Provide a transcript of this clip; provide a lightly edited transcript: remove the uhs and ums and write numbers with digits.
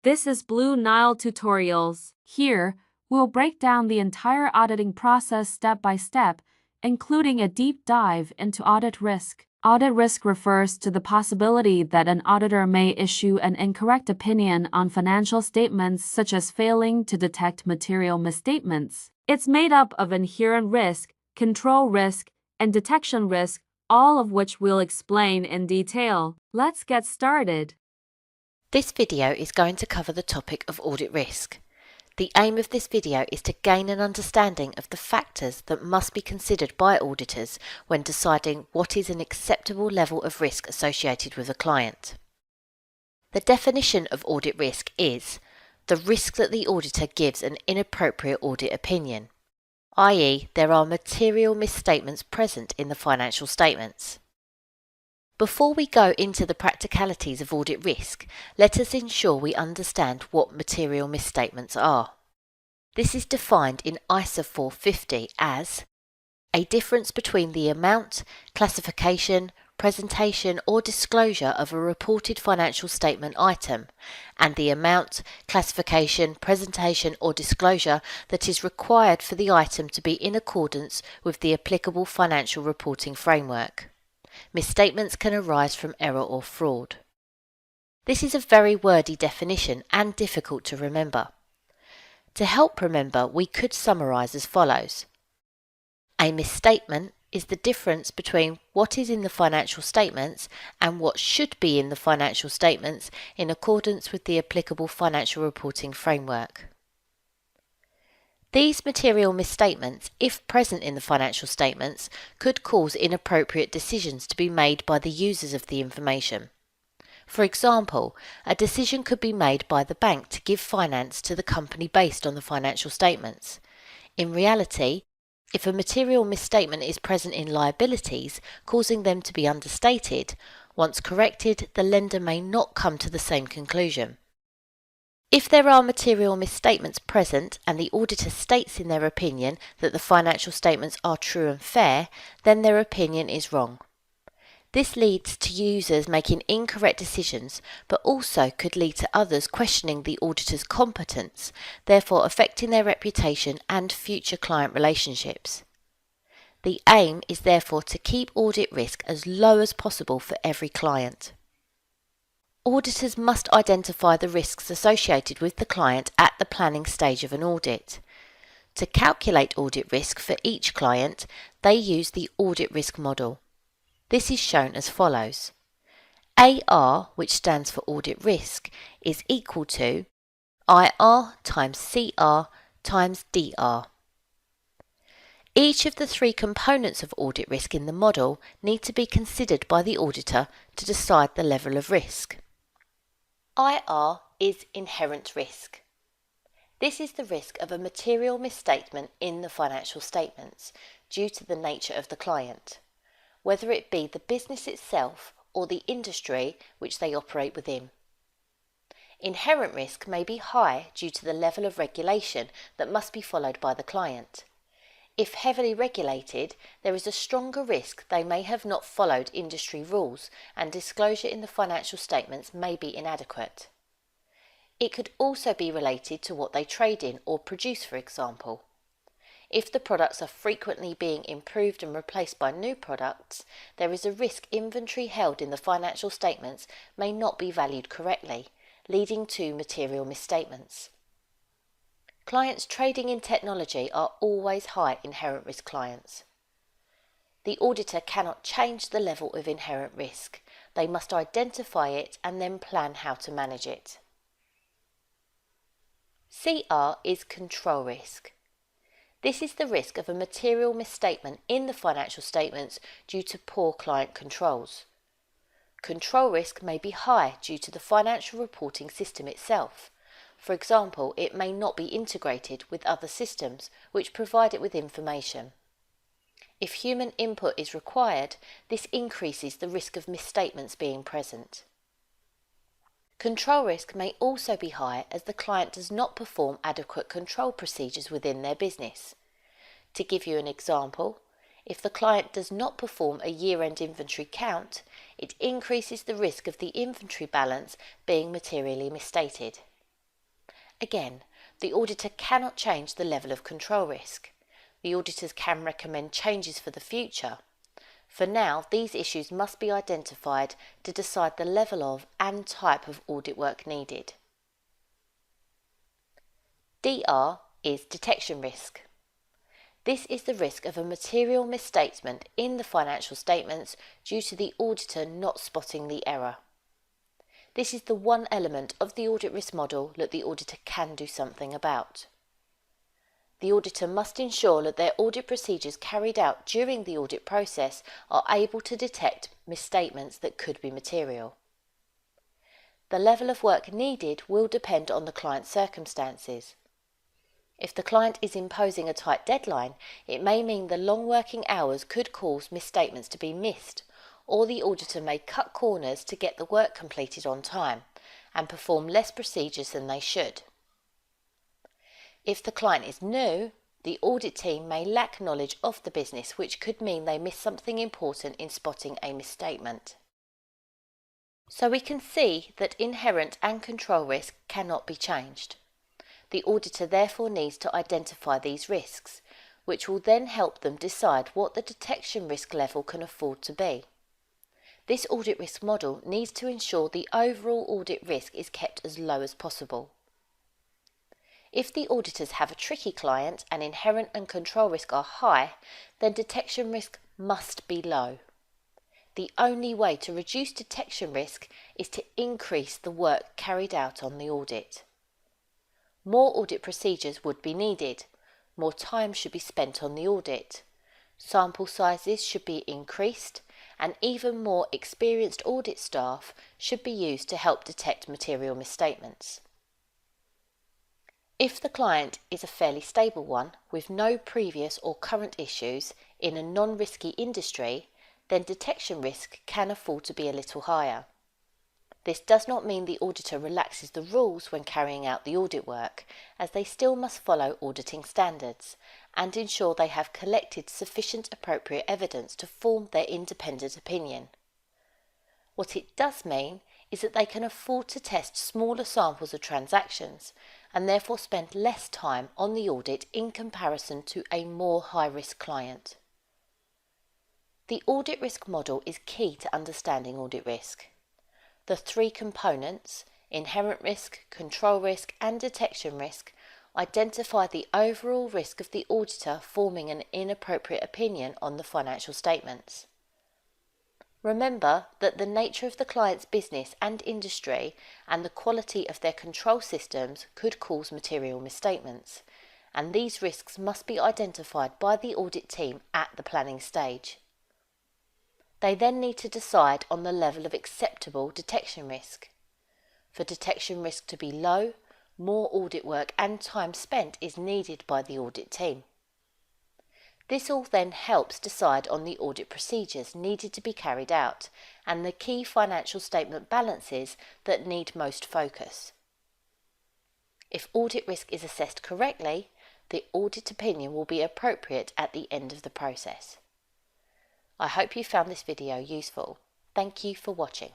This is Blue Nile Tutorials. Here, we'll break down the entire auditing process step by step, including a deep dive into audit risk. Audit risk refers to the possibility that an auditor may issue an incorrect opinion on financial statements, such as failing to detect material misstatements. It's made up of inherent risk, control risk, and detection risk, all of which we'll explain in detail. Let's get started. This video is going to cover the topic of audit risk. The aim of this video is to gain an understanding of the factors that must be considered by auditors when deciding what is an acceptable level of risk associated with a client. The definition of audit risk is the risk that the auditor gives an inappropriate audit opinion, i.e., there are material misstatements present in the financial statements. Before we go into the practicalities of audit risk, let us ensure we understand what material misstatements are. This is defined in ISA 450 as a difference between the amount, classification, presentation or disclosure of a reported financial statement item and the amount, classification, presentation or disclosure that is required for the item to be in accordance with the applicable financial reporting framework. Misstatements can arise from error or fraud. This is a very wordy definition and difficult to remember. To help remember, we could summarise as follows. A misstatement is the difference between what is in the financial statements and what should be in the financial statements in accordance with the applicable financial reporting framework. These material misstatements, if present in the financial statements, could cause inappropriate decisions to be made by the users of the information. For example, a decision could be made by the bank to give finance to the company based on the financial statements. In reality, if a material misstatement is present in liabilities, causing them to be understated, once corrected, the lender may not come to the same conclusion. If there are material misstatements present and the auditor states in their opinion that the financial statements are true and fair, then their opinion is wrong. This leads to users making incorrect decisions, but also could lead to others questioning the auditor's competence, therefore affecting their reputation and future client relationships. The aim is therefore to keep audit risk as low as possible for every client. Auditors must identify the risks associated with the client at the planning stage of an audit. To calculate audit risk for each client, they use the audit risk model. This is shown as follows. AR, which stands for audit risk, is equal to IR times CR times DR. Each of the three components of audit risk in the model need to be considered by the auditor to decide the level of risk. IR is inherent risk. This is the risk of a material misstatement in the financial statements due to the nature of the client, whether it be the business itself or the industry which they operate within. Inherent risk may be high due to the level of regulation that must be followed by the client. If heavily regulated, there is a stronger risk they may have not followed industry rules and disclosure in the financial statements may be inadequate. It could also be related to what they trade in or produce, for example. If the products are frequently being improved and replaced by new products, there is a risk inventory held in the financial statements may not be valued correctly, leading to material misstatements. Clients trading in technology are always high inherent risk clients. The auditor cannot change the level of inherent risk. They must identify it and then plan how to manage it. CR is control risk. This is the risk of a material misstatement in the financial statements due to poor client controls. Control risk may be high due to the financial reporting system itself. For example, it may not be integrated with other systems which provide it with information. If human input is required, this increases the risk of misstatements being present. Control risk may also be high as the client does not perform adequate control procedures within their business. To give you an example, if the client does not perform a year-end inventory count, it increases the risk of the inventory balance being materially misstated. Again, the auditor cannot change the level of control risk. The auditors can recommend changes for the future. For now, these issues must be identified to decide the level of and type of audit work needed. DR is detection risk. This is the risk of a material misstatement in the financial statements due to the auditor not spotting the error. This is the one element of the audit risk model that the auditor can do something about. The auditor must ensure that their audit procedures carried out during the audit process are able to detect misstatements that could be material. The level of work needed will depend on the client's circumstances. If the client is imposing a tight deadline, it may mean the long working hours could cause misstatements to be missed, or the auditor may cut corners to get the work completed on time and perform less procedures than they should. If the client is new, the audit team may lack knowledge of the business, which could mean they miss something important in spotting a misstatement. So we can see that inherent and control risk cannot be changed. The auditor therefore needs to identify these risks, which will then help them decide what the detection risk level can afford to be. This audit risk model needs to ensure the overall audit risk is kept as low as possible. If the auditors have a tricky client and inherent and control risk are high, then detection risk must be low. The only way to reduce detection risk is to increase the work carried out on the audit. More audit procedures would be needed. More time should be spent on the audit. Sample sizes should be increased, and even more experienced audit staff should be used to help detect material misstatements. If the client is a fairly stable one with no previous or current issues in a non-risky industry, then detection risk can afford to be a little higher. This does not mean the auditor relaxes the rules when carrying out the audit work, as they still must follow auditing standards and ensure they have collected sufficient appropriate evidence to form their independent opinion. What it does mean is that they can afford to test smaller samples of transactions and therefore spend less time on the audit in comparison to a more high-risk client. The audit risk model is key to understanding audit risk. The three components, inherent risk, control risk and detection risk, identify the overall risk of the auditor forming an inappropriate opinion on the financial statements. Remember that the nature of the client's business and industry and the quality of their control systems could cause material misstatements, and these risks must be identified by the audit team at the planning stage. They then need to decide on the level of acceptable detection risk. For detection risk to be low, more audit work and time spent is needed by the audit team. This all then helps decide on the audit procedures needed to be carried out and the key financial statement balances that need most focus. If audit risk is assessed correctly, the audit opinion will be appropriate at the end of the process. I hope you found this video useful. Thank you for watching.